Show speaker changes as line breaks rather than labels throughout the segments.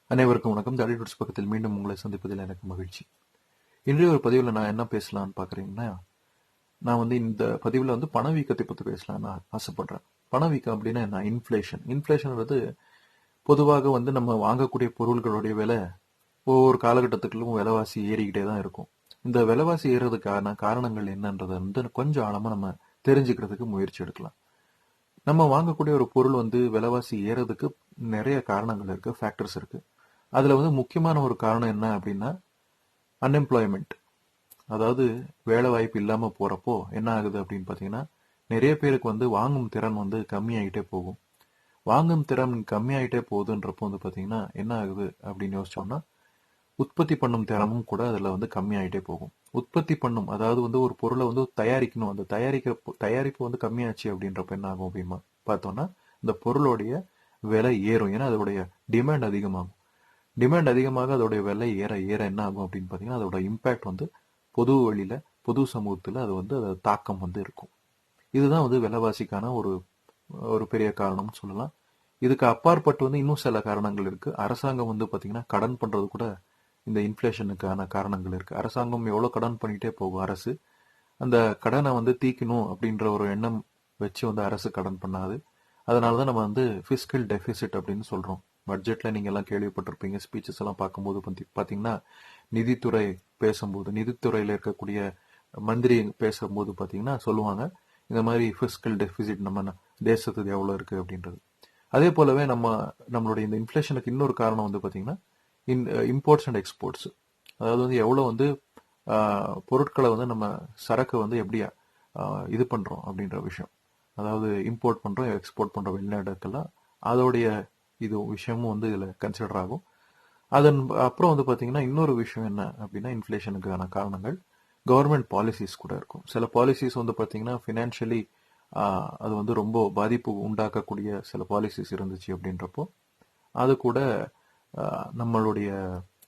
அனைவருக்கும் வணக்கம். தாடி டூட்ஸ் பக்கத்தில் மீண்டும் உங்களை சந்திப்பதில் எனக்கு மகிழ்ச்சி. இன்றைய ஒரு பதிவில் நான் என்ன பேசலாம்னு பார்க்குறீங்கன்னா, நான் இந்த பதிவில் பணவீக்கத்தை பற்றி பேசலாம்னு ஆசைப்படுறேன். பணவீக்கம் அப்படின்னா என்ன? இன்ஃப்ளேஷன்ன்றது பொதுவாக நம்ம வாங்கக்கூடிய பொருள்களுடைய விலை ஒவ்வொரு காலகட்டத்துக்குள்ளும் விலைவாசி ஏறிக்கிட்டே தான் இருக்கும். இந்த விலைவாசி ஏறுறதுக்கான காரணங்கள் என்னன்றதை கொஞ்சம் ஆழமாக நம்ம தெரிஞ்சுக்கிறதுக்கு முயற்சி எடுக்கலாம். நம்ம வாங்கக்கூடிய ஒரு பொருள் விலைவாசி ஏறதுக்கு நிறைய காரணங்கள் இருக்கு, ஃபேக்டர்ஸ் இருக்கு. அதுல முக்கியமான ஒரு காரணம் என்ன அப்படின்னா அன்எம்ப்ளாய்மெண்ட். அதாவது வேலை வாய்ப்பு இல்லாம போறப்போ என்ன ஆகுது அப்படின்னு பாத்தீங்கன்னா, நிறைய பேருக்கு வாங்கும் திறன் கம்மியாயிட்டே போகும். வாங்கும் திறன் கம்மியாயிட்டே போகுதுன்றப்போ பாத்தீங்கன்னா என்ன ஆகுது அப்படின்னு யோசிச்சோம்னா, உற்பத்தி பண்ணும் திறனும் கூட அதுல கம்மியாயிட்டே போகும். உற்பத்தி பண்ணும், அதாவது ஒரு பொருளை தயாரிக்கணும், அந்த தயாரிப்பு கம்மியாச்சு அப்படின்றப்ப என்ன ஆகும் அப்படிமா பார்த்தோம்னா, இந்த பொருளுடைய விலை ஏறும். ஏன்னா அதோடைய டிமாண்ட் அதிகமாகும். டிமாண்ட் அதிகமாக அதோடைய விலை ஏற ஏற என்ன ஆகும் அப்படின்னு பார்த்தீங்கன்னா, அதோட இம்பேக்ட் பொது வழியில, பொது சமூகத்தில் அதோட தாக்கம் இருக்கும். இதுதான் விலைவாசிக்கான ஒரு ஒரு பெரிய காரணம்னு சொல்லலாம். இதுக்கு அப்பாற்பட்டு இன்னும் சில காரணங்கள் இருக்கு. அரசாங்கம் பார்த்தீங்கன்னா கடன் பண்றது கூட இந்த இன்ஃப்ளேஷனுக்கான காரணங்கள் இருக்கு. அரசாங்கம் எவ்வளவு கடன் பண்ணிட்டே போகும் அரசு, அந்த கடனை தீக்கணும் அப்படின்ற ஒரு எண்ணம் வச்சு அரசு கடன் பண்ணாது. அதனாலதான் நம்ம ஃபிஸ்கல் டெபிசிட் அப்படின்னு சொல்றோம். பட்ஜெட்ல நீங்க எல்லாம் கேள்விப்பட்டிருப்பீங்க. ஸ்பீச்சஸ் எல்லாம் பார்க்கும்போது பாத்தீங்கன்னா, நிதித்துறை பேசும்போது, நிதித்துறையில இருக்கக்கூடிய மந்திரி பேசும்போது பாத்தீங்கன்னா சொல்லுவாங்க, இந்த மாதிரி ஃபிஸ்கல் டெபிசிட் நம்ம தேசத்துக்கு எவ்வளவு இருக்கு அப்படின்றது. அதே போலவே நம்மளுடைய இந்த இன்ஃப்ளேஷனுக்கு இன்னொரு காரணம் பாத்தீங்கன்னா இம்போர்ட்ஸ் அண்ட் எக்ஸ்போர்ட்ஸ். அதாவது எவ்வளவு பொருட்களை நம்ம சரக்கு எப்படி இது பண்றோம் அப்படின்ற விஷயம். அதாவது இம்போர்ட் பண்றோம், எக்ஸ்போர்ட் பண்றோம் வெளிநாடுக்கெல்லாம், அதோடைய இது விஷயமும் இதுல கன்சிடர் ஆகும். அதன் அப்புறம் பாத்தீங்கன்னா இன்னொரு விஷயம் என்ன அப்படின்னா, இன்ஃப்ளேஷனுக்கான காரணங்கள் கவர்மெண்ட் பாலிசிஸ் கூட இருக்கும். சில பாலிசிஸ் பாத்தீங்கன்னா ஃபினான்ஷியலி அது ரொம்ப பாதிப்பு உண்டாக்கக்கூடிய சில பாலிசிஸ் இருந்துச்சு அப்படின்றப்போ அது கூட நம்மளுடைய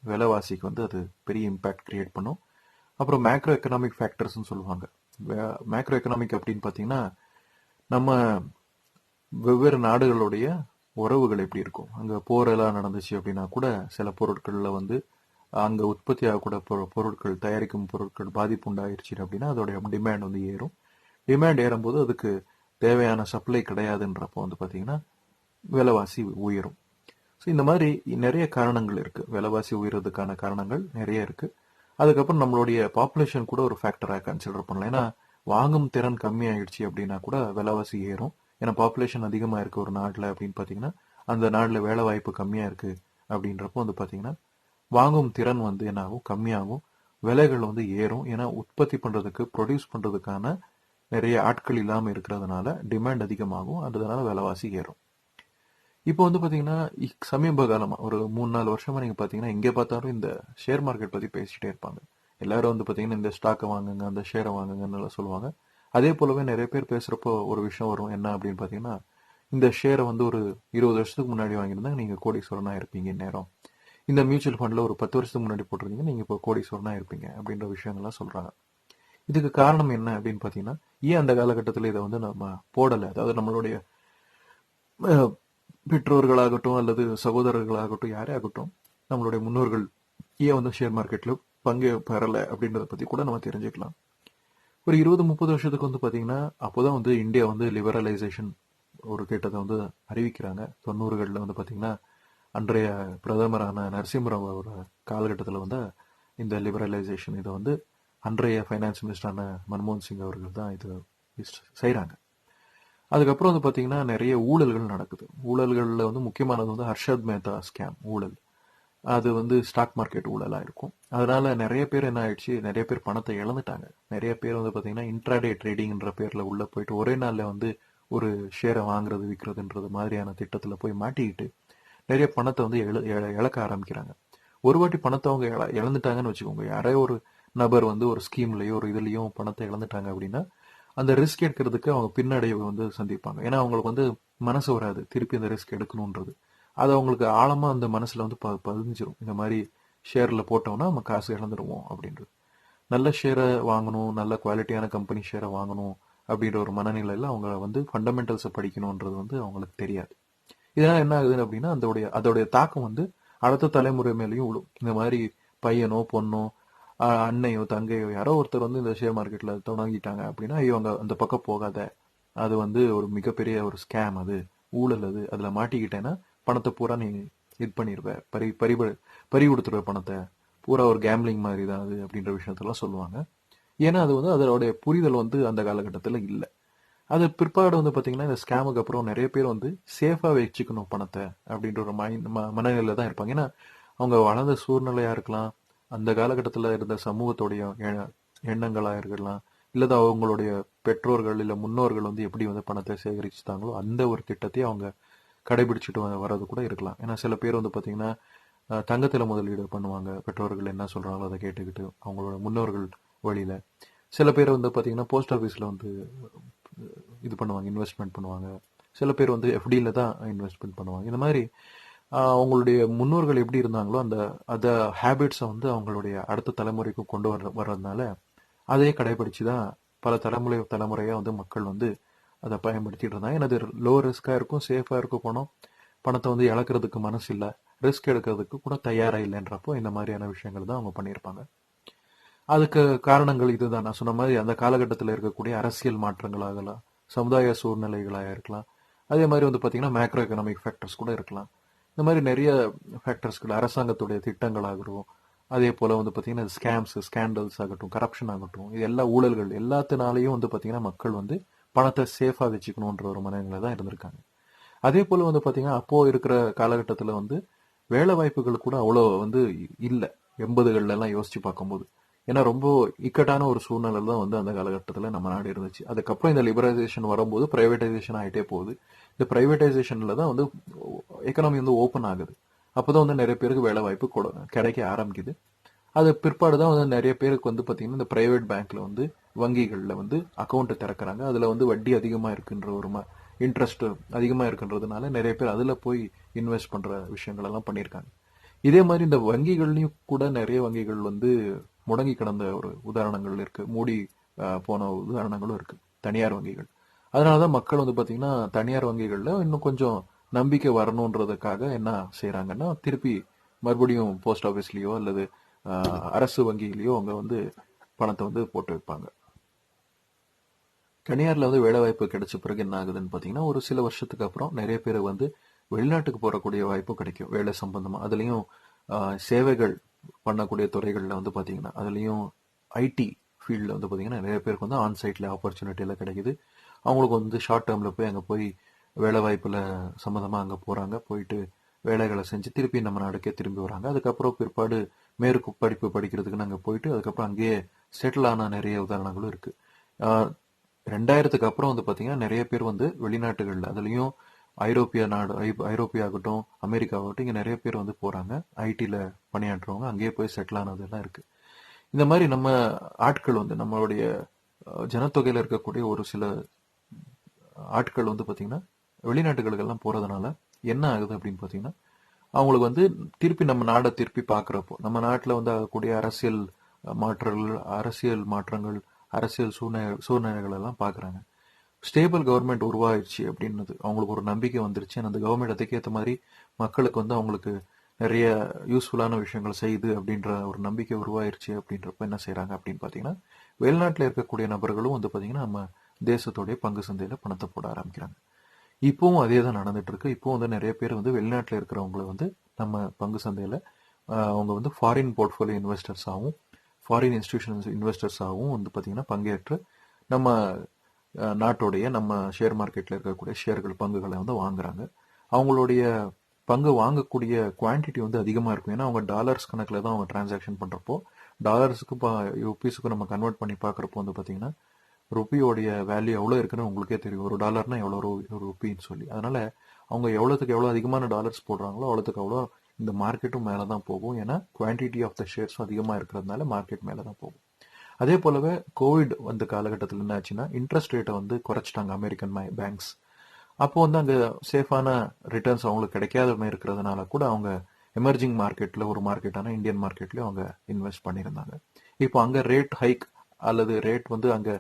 விலைவாசிக்கு அது பெரிய இம்பாக்ட் கிரியேட் பண்ணும். அப்புறம் மேக்ரோ எக்கனாமிக் ஃபேக்டர்ஸ்ன்னு சொல்லுவாங்க. மேக்ரோ எக்கனாமிக் அப்படின்னு பாத்தீங்கன்னா, நம்ம வெவ்வேறு நாடுகளுடைய உறவுகள் எப்படி இருக்கும். அங்க போரெல்லாம் நடந்துச்சு அப்படின்னா கூட சில பொருட்கள்ல அங்க உற்பத்தி ஆகக்கூட பொருட்கள், தயாரிக்கும் பொருட்கள் பாதிப்பு உண்டாயிருச்சு அப்படின்னா அதோடைய டிமாண்ட் ஏறும். டிமாண்ட் ஏறும்போது அதுக்கு தேவையான சப்ளை கிடையாதுன்றப்போ பாத்தீங்கன்னா விலைவாசி உயரும். ஸோ இந்த மாதிரி நிறைய காரணங்கள் இருக்கு. விலைவாசி உயர்றதுக்கான காரணங்கள் நிறைய இருக்கு. அதுக்கப்புறம் நம்மளுடைய பாப்புலேஷன் கூட ஒரு ஃபேக்டராக கன்சிடர் பண்ணலாம். ஏன்னா வாங்கும் திறன் கம்மி ஆயிடுச்சு அப்படின்னா கூட விலைவாசி ஏறும். ஏன்னா பாப்புலேஷன் அதிகமா இருக்கு ஒரு நாட்டுல அப்படின்னு பாத்தீங்கன்னா, அந்த நாட்டுல வேலை வாய்ப்பு கம்மியா இருக்கு அப்படின்றப்போ பாத்தீங்கன்னா வாங்கும் திறன் என்ன ஆகும், கம்மியாகும். விலைகள் ஏறும். ஏன்னா உற்பத்தி பண்றதுக்கு, ப்ரொடியூஸ் பண்றதுக்கான நிறைய ஆட்கள் இல்லாம இருக்கிறதுனால டிமாண்ட் அதிகமாகும். அதனால விலைவாசி ஏறும். இப்போ பாத்தீங்கன்னா சமீப காலமா ஒரு 3-4 வருஷமா நீங்க பாத்தீங்கன்னா எங்க பார்த்தாலும் இந்த ஷேர் மார்க்கெட் பத்தி பேசிட்டே இருப்பாங்க. எல்லாரும் பாத்தீங்கன்னா இந்த ஸ்டாக்கை வாங்குங்க, அந்த ஷேரை வாங்குங்கன்னு சொல்லுவாங்க. அதே போலவே நிறைய பேர் பேசுறப்போ ஒரு விஷயம் வரும். என்ன அப்படின்னு பாத்தீங்கன்னா, இந்த ஷேரை ஒரு 20 வருஷத்துக்கு முன்னாடி வாங்கியிருந்தா நீங்க கோடீஸ்வரனா இருப்பீங்க நேரம். இந்த மியூச்சுவல் ஃபண்ட்ல ஒரு 10 வருஷத்துக்கு முன்னாடி போட்டிருந்தீங்க, நீங்க இப்போ கோடீஸ்வரனா இருப்பீங்க அப்படின்ற விஷயங்கள்லாம் சொல்றாங்க. இதுக்கு காரணம் என்ன அப்படின்னு பாத்தீங்கன்னா, ஏன் அந்த காலகட்டத்தில் இதை நம்ம போடல? அதாவது நம்மளுடைய பெற்றோர்களாகட்டும் அல்லது சகோதரர்களாகட்டும், யாரே ஆகட்டும், நம்மளுடைய முன்னோர்கள் ஏன் ஷேர் மார்க்கெட்ல பங்கு பெறல அப்படின்றத பத்தி கூட நம்ம தெரிஞ்சுக்கலாம். ஒரு 20-30 வருஷத்துக்கு பாத்தீங்கன்னா அப்போதான் இந்தியா லிபரலைசேஷன் ஒரு திட்டத்தை அறிவிக்கிறாங்க. 90களில் பாத்தீங்கன்னா அன்றைய பிரதமரான நரசிம்மராவ் ஒரு காலகட்டத்தில் இந்த லிபரலைசேஷன் இதை அன்றைய ஃபைனான்ஸ் மினிஸ்டரான மன்மோகன் சிங் அவர்கள் தான் இது செய்யறாங்க. அதுக்கப்புறம் பாத்தீங்கன்னா நிறைய ஊழல்கள் நடக்குது. ஊழல்கள்ல முக்கியமானது ஹர்ஷத் மேத்தா ஸ்கேம் ஊழல். அது ஸ்டாக் மார்க்கெட் ஊழலா இருக்கும். அதனால நிறைய பேர் என்ன ஆயிடுச்சு, நிறைய பேர் பணத்தை இழந்துட்டாங்க. நிறைய பேர் பாத்தீங்கன்னா இன்ட்ராடே ட்ரேடிங்ன்ற பேர்ல உள்ள போயிட்டு ஒரே நாள்ல ஒரு ஷேரை வாங்குறது விற்கிறதுன்றது மாதிரியான திட்டத்துல போய் மாட்டிக்கிட்டு நிறைய பணத்தை இழக்க ஆரம்பிக்கிறாங்க. ஒரு வாட்டி பணத்தை அவங்க இழந்துட்டாங்கன்னு வச்சுக்கோங்க. யாரோ ஒரு நபர் ஒரு ஸ்கீம்லயோ ஒரு இதுலயும் பணத்தை இழந்துட்டாங்க அப்படின்னா அந்த ரிஸ்க் எடுக்கிறதுக்கு அவங்க பின்னடைவு சந்திப்பாங்க. ஏன்னா அவங்களுக்கு மனசு வராது திருப்பி அந்த ரிஸ்க் எடுக்கணும்ன்றது. அது அவங்களுக்கு ஆழமா அந்த மனசுல பதிஞ்சிரும். இந்த மாதிரி ஷேர்ல போட்டோம்னா நம்ம காசு இழந்துருவோம் அப்படின்றது. நல்ல ஷேரை வாங்கணும், நல்ல குவாலிட்டியான கம்பெனி ஷேரை வாங்கணும் அப்படின்ற ஒரு மனநிலையில அவங்க ஃபண்டமெண்டல்ஸை படிக்கணும்ன்றது அவங்களுக்கு தெரியாது. இதனால என்ன ஆகுது அப்படின்னா அதோடைய தாக்கம் அடுத்த தலைமுறை மேலேயும் விழும். இந்த மாதிரி பையனோ பொண்ணோ அண்ணையோ தங்கையோ யாரோ ஒருத்தர் வந்து இந்த ஷேர் மார்க்கெட்ல தொடங்கிட்டாங்க அப்படின்னா, ஐயோ அங்க அந்த பக்கம் போகாத, அது வந்து ஒரு மிகப்பெரிய ஒரு ஸ்கேம், அது ஊழல், அது அதுல மாட்டிக்கிட்டேன்னா பணத்தை பூரா நீ இது பண்ணிடுவ, பறி கொடுத்துருவ பணத்தை, பூரா ஒரு கேம்லிங் மாதிரி தான் அது அப்படின்ற விஷயத்தெல்லாம் சொல்லுவாங்க. ஏன்னா அது வந்து அதோடைய புரிதல் வந்து அந்த காலகட்டத்தில் இல்லை. அது பிற்பாடு வந்து பார்த்தீங்கன்னா இந்த ஸ்கேமுக்கு அப்புறம் நிறைய பேர் வந்து சேஃபாக வச்சுக்கணும் பணத்தை அப்படின்ற ஒரு மனநிலையில தான் இருப்பாங்க. ஏன்னா அவங்க வளர்ந்த சூழ்நிலையா இருக்கலாம், அந்த காலகட்டத்தில் இருந்த சமூகத்துடைய எண்ணங்களா இருக்கலாம், இல்லது அவங்களுடைய பெற்றோர்கள் இல்லை முன்னோர்கள் வந்து எப்படி வந்து பணத்தை சேகரிச்சுட்டாங்களோ அந்த ஒரு திட்டத்தையே அவங்க கடைபிடிச்சிட்டு வர்றது கூட இருக்கலாம். ஏன்னா சில பேர் வந்து பார்த்தீங்கன்னா தங்கத்தில் முதலீடு பண்ணுவாங்க, பெற்றோர்கள் என்ன சொல்கிறாங்களோ அதை கேட்டுக்கிட்டு அவங்களோட முன்னோர்கள் வழியில். சில பேர் வந்து பார்த்தீங்கன்னா போஸ்ட் ஆஃபீஸில் வந்து இது பண்ணுவாங்க, இன்வெஸ்ட்மெண்ட் பண்ணுவாங்க. சில பேர் வந்து எஃப்டியில் தான் இன்வெஸ்ட்மெண்ட் பண்ணுவாங்க. இந்த மாதிரி அவங்களுடைய முன்னோர்கள் எப்படி இருந்தாங்களோ அந்த ஹேபிட்ஸை வந்து அவங்களுடைய அடுத்த தலைமுறைக்கும் கொண்டு வர்றதுனால அதையே கடைபிடிச்சு தான் பல தலைமுறையாக வந்து மக்கள் வந்து அதை பயன்படுத்திட்டு இருந்தாங்க. ஏன்னா அது லோ ரிஸ்காக இருக்கும், சேஃபாக இருக்கும். பணத்தை வந்து இழக்கிறதுக்கு மனசு இல்லை, ரிஸ்க் எடுக்கிறதுக்கு கூட தயாராக இல்லைன்றப்போ இந்த மாதிரியான விஷயங்கள் தான் அவங்க பண்ணியிருப்பாங்க. அதுக்கு காரணங்கள் இதுதான். நான் சொன்ன மாதிரி அந்த காலகட்டத்தில் இருக்கக்கூடிய அரசியல் மாற்றங்களாகலாம், சமுதாய சூழ்நிலைகளாக இருக்கலாம், அதே மாதிரி வந்து பார்த்தீங்கன்னா மேக்ரோ எக்கனாமிக் ஃபேக்டர்ஸ் கூட இருக்கலாம். இந்த மாதிரி நிறைய ஃபேக்டர்ஸ்கள், அரசாங்கத்துடைய திட்டங்களாகட்டும், அதே போல் வந்து பார்த்தீங்கன்னா ஸ்கேம்ஸ், ஸ்கேண்டல்ஸ் ஆகட்டும், கரப்ஷன் ஆகட்டும், இது எல்லா ஊழல்கள் எல்லாத்தினாலையும் வந்து பார்த்தீங்கன்னா மக்கள் வந்து பணத்தை சேஃபாக வச்சுக்கணுன்ற ஒரு மனநிலை தான் இருந்திருக்காங்க. அதே போல் வந்து பார்த்தீங்கன்னா அப்போது இருக்கிற காலகட்டத்தில் வந்து வேலை வாய்ப்புகள் கூட அவ்வளோ வந்து இல்லை 80கள்லாம் யோசித்து பார்க்கும்போது. ஏன்னா ரொம்ப இக்கட்டான ஒரு சூழ்நிலை தான் வந்து அந்த காலகட்டத்தில் நம்ம நாடு இருந்துச்சு. அதுக்கப்புறம் இந்த லிபரலைசேஷன் வரும்போது ப்ரைவேட்டைசேஷன் ஆகிட்டே போகுது. இந்த ப்ரைவேட்டைசேஷனில் தான் வந்து எக்கனாமி வந்து ஓப்பன் ஆகுது. அப்போ தான் வந்து நிறைய பேருக்கு வேலை வாய்ப்பு கிடைக்க ஆரம்பிக்குது. அது பிற்பாடு தான் வந்து நிறைய பேருக்கு வந்து பார்த்தீங்கன்னா இந்த ப்ரைவேட் பேங்க்கில் வந்து வங்கிகளில் வந்து அக்கௌண்ட்டு திறக்கிறாங்க. அதில் வந்து வட்டி அதிகமாக இருக்குன்ற ஒரு இன்ட்ரெஸ்ட் அதிகமாக இருக்குன்றதுனால நிறைய பேர் அதில் போய் இன்வெஸ்ட் பண்ணுற விஷயங்களெல்லாம் பண்ணியிருக்காங்க. இதே மாதிரி இந்த வங்கிகள்லையும் கூட நிறைய வங்கிகள் வந்து முடங்கி கிடந்த ஒரு உதாரணங்கள் இருக்கு, மூடி போன உதாரணங்களும் இருக்கு, தனியார் வங்கிகள். அதனாலதான் மக்கள் வந்து பாத்தீங்கன்னா தனியார் வங்கிகள்ல இன்னும் கொஞ்சம் நம்பிக்கை வரணுன்றதுக்காக என்ன செய்யறாங்கன்னா திருப்பி மறுபடியும் போஸ்ட் ஆஃபீஸ்லயோ அல்லது அரசு வங்கியிலயோ அவங்க வந்து பணத்தை வந்து போட்டு வைப்பாங்க. தனியார்ல வந்து வேலை வாய்ப்பு கிடைச்ச பிறகு என்ன ஆகுதுன்னு பாத்தீங்கன்னா ஒரு சில வருஷத்துக்கு அப்புறம் நிறைய பேர் வந்து வெளிநாட்டுக்கு போறக்கூடிய வாய்ப்பும் கிடைக்கும் வேலை சம்பந்தமா. அதுலயும் சேவைகள் பண்ணக்கூடிய துறைகளில் வந்து பார்த்தீங்கன்னா அதுலேயும் ஐடி ஃபீல்டில் வந்து பார்த்தீங்கன்னா நிறைய பேருக்கு வந்து ஆன்சைட்டில் ஆப்பர்ச்சுனிட்டி எல்லாம் கிடைக்குது. அவங்களுக்கு வந்து ஷார்ட் டேர்மில் போய் அங்கே போய் வேலை வாய்ப்பில் சம்மந்தமாக அங்கே போகிறாங்க, போயிட்டு வேலைகளை செஞ்சு திருப்பி நம்ம நாடுக்கே திரும்பி வராங்க. அதுக்கப்புறம் பிற்பாடு மேற்கு படிப்பு படிக்கிறதுக்குன்னு அங்கே போயிட்டு அதுக்கப்புறம் அங்கேயே செட்டில் ஆன நிறைய உதாரணங்களும் இருக்குது. 2000க்கு அப்புறம் வந்து பார்த்தீங்கன்னா நிறைய பேர் வந்து வெளிநாட்டுகளில், அதுலேயும் ஐரோப்பிய நாடு, ஐரோப்பியா ஆகட்டும், அமெரிக்கா ஆகட்டும், இங்கே நிறைய பேர் வந்து போகிறாங்க, ஐடியில் பணியாற்றுறவங்க அங்கேயே போய் செட்டில் ஆனதெல்லாம் இருக்குது. இந்த மாதிரி நம்ம ஆட்கள் வந்து நம்மளுடைய ஜனத்தொகையில் இருக்கக்கூடிய ஒரு சில ஆட்கள் வந்து பார்த்திங்கன்னா வெளிநாட்டுகளுக்கெல்லாம் போகிறதுனால என்ன ஆகுது அப்படின்னு பார்த்தீங்கன்னா அவங்களுக்கு வந்து திருப்பி நம்ம நாடை திருப்பி பார்க்குறப்போ நம்ம நாட்டில் வந்து ஆகக்கூடிய அரசியல் மாற்றங்கள், அரசியல் சூழ்நிலைகள் எல்லாம் பார்க்குறாங்க. ஸ்டேபிள் கவர்மெண்ட் உருவாயிடுச்சு அப்படின்றது அவங்களுக்கு ஒரு நம்பிக்கை வந்துருச்சு. அந்த கவர்மெண்ட் அதுக்கேற்ற மாதிரி மக்களுக்கு வந்து அவங்களுக்கு நிறைய யூஸ்ஃபுல்லான விஷயங்கள் செய்யுது அப்படின்ற ஒரு நம்பிக்கை உருவாயிருச்சு. அப்படின்றப்ப என்ன செய்யறாங்க அப்படின்னு பார்த்தீங்கன்னா வெளிநாட்டில் இருக்கக்கூடிய நபர்களும் வந்து பார்த்தீங்கன்னா நம்ம தேசத்துடைய பங்கு சந்தையில் பணத்தை போட ஆரம்பிக்கிறாங்க. இப்போவும் அதே தான் நடந்துட்டு இருக்கு. இப்போ வந்து நிறைய பேர் வந்து வெளிநாட்டில் இருக்கிறவங்களை வந்து நம்ம பங்கு சந்தையில் அவங்க வந்து ஃபாரின் போர்ட்ஃபோலியோ இன்வெஸ்டர்ஸாகவும் ஃபாரின் இன்ஸ்டிடியூஷன்ஸ் இன்வெஸ்டர்ஸாகவும் வந்து பார்த்தீங்கன்னா பங்கேற்று நம்ம நாட்டுடைய நம்ம ஷேர் மார்க்கெட்டில் இருக்கக்கூடிய ஷேர்கள் பங்குகளை வந்து வாங்குறாங்க. அவங்களுடைய பங்கு வாங்கக்கூடிய குவான்டிட்டி வந்து அதிகமாக இருக்கும். ஏன்னா அவங்க டாலர்ஸ் கணக்கில் தான் அவங்க டிரான்சாக்ஷன் பண்ணுறப்போ டாலர்ஸுக்கு ருப்பீஸுக்கு நம்ம கன்வெர்ட் பண்ணி பார்க்குறப்போ வந்து பார்த்தீங்கன்னா ருப்பியோடைய வேல்யூ எவ்வளோ இருக்குன்னு உங்களுக்கே தெரியும். ஒரு டாலர்னா எவ்வளோ ருப்பின்னு சொல்லி. அதனால அவங்க எவ்வளோத்துக்கு எவ்வளோ அதிகமான டாலர்ஸ் போடுறாங்களோ அவ்வளோத்துக்கு அவ்வளோ இந்த மார்க்கெட்டும் மேலே தான் போகும். ஏன்னா குவான்டிட்டி ஆஃப் த ஷேர்ஸும் அதிகமாக இருக்கிறதுனால மார்க்கெட் மேலே தான் போகும். அதே போலவே கோவிட் வந்த காலகட்டத்தில் என்ன ஆச்சுன்னா இன்ட்ரெஸ்ட் ரேட்டை வந்து குறைச்சிட்டாங்க அமெரிக்கன் பேங்க்ஸ். அப்போ வந்து அங்கே சேஃபான ரிட்டர்ன்ஸ் அவங்களுக்கு கிடைக்காத இருக்கிறதுனால கூட அவங்க எமர்ஜிங் மார்க்கெட்டில் ஒரு மார்க்கெட்டான இந்தியன் மார்க்கெட்லேயும் அவங்க இன்வெஸ்ட் பண்ணியிருந்தாங்க. இப்போ அங்கே ரேட் ஹைக் அல்லது ரேட் வந்து அங்கே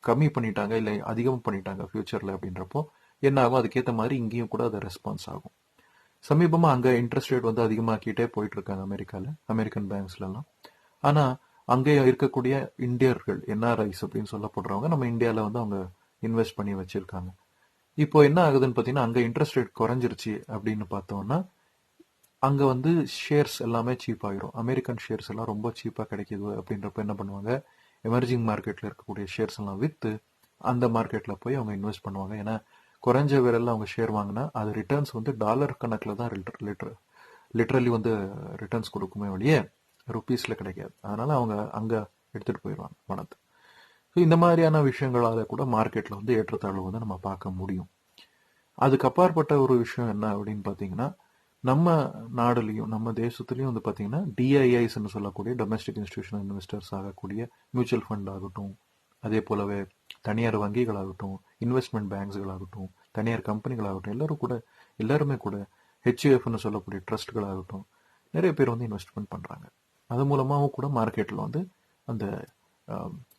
கம்மி பண்ணிட்டாங்க இல்லை அதிகமாக பண்ணிட்டாங்க ஃபியூச்சரில் அப்படின்றப்போ என்ன ஆகும், அதுக்கேற்ற மாதிரி இங்கேயும் கூட அது ரெஸ்பான்ஸ் ஆகும். சமீபமா அங்க இன்ட்ரெஸ்ட் ரேட் வந்து அதிகமாக்கிட்டே போயிட்டு இருக்காங்க அமெரிக்கால, அமெரிக்கன் பேங்க்ஸ்ல எல்லாம். ஆனா அங்கே இருக்கக்கூடிய இந்தியர்கள் என்ஆர்ஐஸ் அப்படின்னு சொல்லப்படுறவங்க நம்ம இந்தியால வந்து அவங்க இன்வெஸ்ட் பண்ணி வச்சிருக்காங்க. இப்போ என்ன ஆகுதுன்னு பாத்தீங்கன்னா, அங்க இன்ட்ரெஸ்ட் ரேட் குறைஞ்சிருச்சு அப்படின்னு பார்த்தோம்னா அங்க வந்து ஷேர்ஸ் எல்லாமே சீப் ஆயிரும். அமெரிக்கன் ஷேர்ஸ் எல்லாம் ரொம்ப சீப்பா கிடைக்குது அப்படின்றப்ப என்ன பண்ணுவாங்க, எமர்ஜிங் மார்க்கெட்ல இருக்கக்கூடிய ஷேர்ஸ் எல்லாம் வித்து அந்த மார்க்கெட்ல போய் அவங்க இன்வெஸ்ட் பண்ணுவாங்க. ஏன்னா குறைஞ்ச விலையில அவங்க ஷேர் வாங்கினா அது ரிட்டர்ன்ஸ் வந்து டாலர் கணக்குல தான் லிட்டரலி வந்து ரிட்டர்ன்ஸ் கொடுக்குமே ஒழிய ருபீஸ்ல கிடைக்காது. அதனால அவங்க அங்க எடுத்துட்டு போயிடுவாங்க பணத்தை. ஸோ இந்த மாதிரியான விஷயங்களால கூட மார்க்கெட்ல வந்து ஏற்றத்தாழ்வு வந்து நம்ம பார்க்க முடியும். அதுக்கு அப்பாற்பட்ட ஒரு விஷயம் என்ன அப்படின்னு பாத்தீங்கன்னா, நம்ம நாடுலையும் நம்ம தேசத்துலயும் வந்து பாத்தீங்கன்னா டிஐஐஸ்ன்னு சொல்லக்கூடிய டொமஸ்டிக் இன்ஸ்டிடியூஷனல் இன்வெஸ்டர்ஸ் ஆகக்கூடிய மியூச்சுவல் ஃபண்ட் ஆகட்டும், அதே போலவே தனியார் வங்கிகளாகட்டும், இன்வெஸ்ட்மெண்ட் பேங்க்ஸ்களாகட்டும், தனியார் கம்பெனிகளாகட்டும், எல்லாருமே கூட ஹெச்யூஎஃப்னு சொல்லக்கூடிய ட்ரஸ்ட்களாகட்டும் நிறைய பேர் வந்து இன்வெஸ்ட்மெண்ட் பண்றாங்க. அது மூலமாகவும் கூட மார்க்கெட்ல வந்து அந்த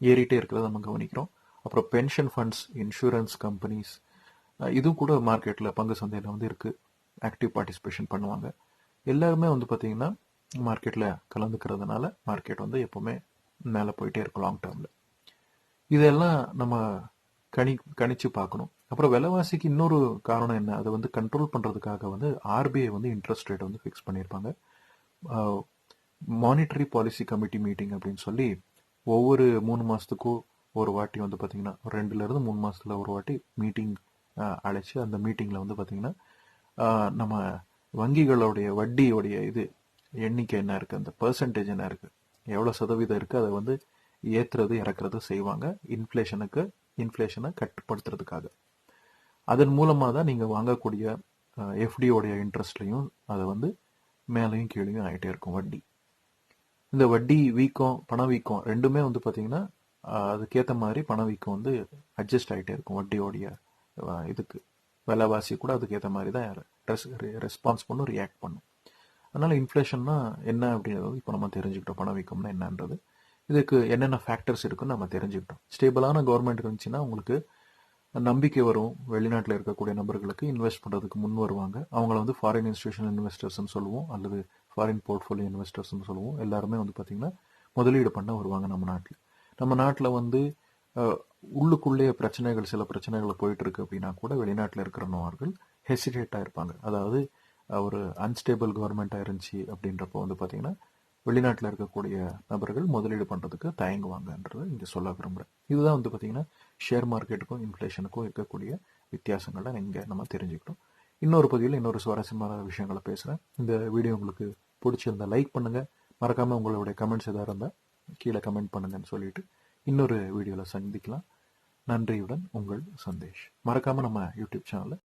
ஏறிட்டே இருக்கிறத நம்ம கவனிக்கிறோம். அப்புறம் பென்ஷன் ஃபண்ட்ஸ், இன்சூரன்ஸ் கம்பெனிஸ் இதுவும் கூட மார்க்கெட்ல பங்கு சந்தையில வந்து இருக்கு. ஆக்டிவ் பார்ட்டிசிபேஷன் பண்ணுவாங்க. எல்லாருமே வந்து பாத்தீங்கன்னா மார்க்கெட்ல கலந்துக்கிறதுனால மார்க்கெட் வந்து எப்பவுமே மேல போயிட்டே இருக்கும் லாங் டேர்ம்ல. இதெல்லாம் நம்ம கணிச்சு பார்க்கணும். அப்புறம் விலைவாசிக்கு இன்னொரு காரணம் என்ன, அதை வந்து கண்ட்ரோல் பண்றதுக்காக வந்து ஆர்பிஐ வந்து இன்ட்ரெஸ்ட் ரேட் வந்து ஃபிக்ஸ் பண்ணியிருப்பாங்க. மானிட்டரி பாலிசி கமிட்டி மீட்டிங் அப்படின்னு சொல்லி ஒவ்வொரு 3 மாசத்துக்கும் ஒரு வாட்டி வந்து பாத்தீங்கன்னா 2ல இருந்து 3 மாசத்துல ஒரு வாட்டி மீட்டிங் அழைச்சு அந்த மீட்டிங்ல வந்து பாத்தீங்கன்னா நம்ம வங்கிகளுடைய வட்டியோடைய இது எண்ணிக்கை என்ன இருக்கு, அந்த பெர்சன்டேஜ் என்ன இருக்கு, எவ்வளவு சதவீதம் இருக்கு, அதை வந்து ஏத்துறது இறக்குறது செய்வாங்க இன்ஃபிளேஷனை கட்டுப்படுத்துறதுக்காக. அதன் மூலமா தான் நீங்க வாங்கக்கூடிய எஃப்டியோடைய இன்ட்ரெஸ்ட்லையும் அதை வந்து மேலையும் கீழையும் ஆகிட்டே இருக்கும் வட்டி. இந்த வட்டி வீக்கம் பணவீக்கம் ரெண்டுமே வந்து பாத்தீங்கன்னா அதுக்கேற்ற மாதிரி பணவீக்கம் வந்து அட்ஜஸ்ட் ஆகிட்டே இருக்கும். வட்டியோடைய இதுக்கு விலைவாசி கூட அதுக்கேற்ற மாதிரி தான் ரெஸ்பான்ஸ் பண்ணும், ரியாக்ட் பண்ணும். அதனால இன்ஃபிளேஷன்னா என்ன அப்படின்றது இப்போ நம்ம தெரிஞ்சுக்கிட்டோம், பணவீக்கம்னா என்னன்றது. இதுக்கு என்னென்ன ஃபேக்டர்ஸ் இருக்குன்னு நம்ம தெரிஞ்சுக்கிட்டோம். ஸ்டேபிளான கவர்மெண்ட் இருந்துச்சுன்னா உங்களுக்கு நம்பிக்கை வரும். வெளிநாட்டில் இருக்கக்கூடிய நபர்களுக்கு இன்வெஸ்ட் பண்ணுறதுக்கு முன் வருவாங்க. அவங்கள வந்து ஃபாரின் இன்ஸ்டிடியூஷனல் இன்வெஸ்டர்ஸ்ன்னு சொல்லுவோம், அல்லது ஃபாரின் போர்ட்ஃபோலியோ இன்வெஸ்டர்ஸ்ன்னு சொல்லுவோம். எல்லாருமே வந்து பார்த்தீங்கன்னா முதலீடு பண்ண வருவாங்க நம்ம நாட்டில். நம்ம நாட்டில் வந்து உள்ளுக்குள்ளே சில பிரச்சனைகள் போயிட்டு இருக்கு அப்படின்னா கூட வெளிநாட்டில் இருக்கிறவர்கள் ஹெசிடேட்டாக இருப்பாங்க. அதாவது ஒரு அன்ஸ்டேபிள் கவர்மெண்ட்டாக இருந்துச்சு அப்படின்றப்போ வந்து பார்த்தீங்கன்னா வெளிநாட்டில் இருக்கக்கூடிய நபர்கள் முதலீடு பண்ணுறதுக்கு தயங்குவாங்கன்றது இங்கே சொல்ல விரும்புகிறேன். இதுதான் வந்து பார்த்தீங்கன்னா ஷேர் மார்க்கெட்டுக்கும் இன்ஃப்ளேஷனுக்கும் இருக்கக்கூடிய வித்தியாசங்களை இங்கே நம்ம தெரிஞ்சுக்கிட்டோம். இன்னொரு பதிவில் இன்னொரு சுவாரஸ்யமான விஷயங்களை பேசுகிறேன். இந்த வீடியோ உங்களுக்கு பிடிச்சிருந்தா லைக் பண்ணுங்கள். மறக்காமல் உங்களுடைய கமெண்ட்ஸ் எதாவது இருந்தால் கீழே கமெண்ட் பண்ணுங்கன்னு சொல்லிட்டு இன்னொரு வீடியோவில் சந்திக்கலாம். நன்றியுடன் உங்கள் சந்தேஷ். மறக்காமல் நம்ம யூடியூப் சேனலை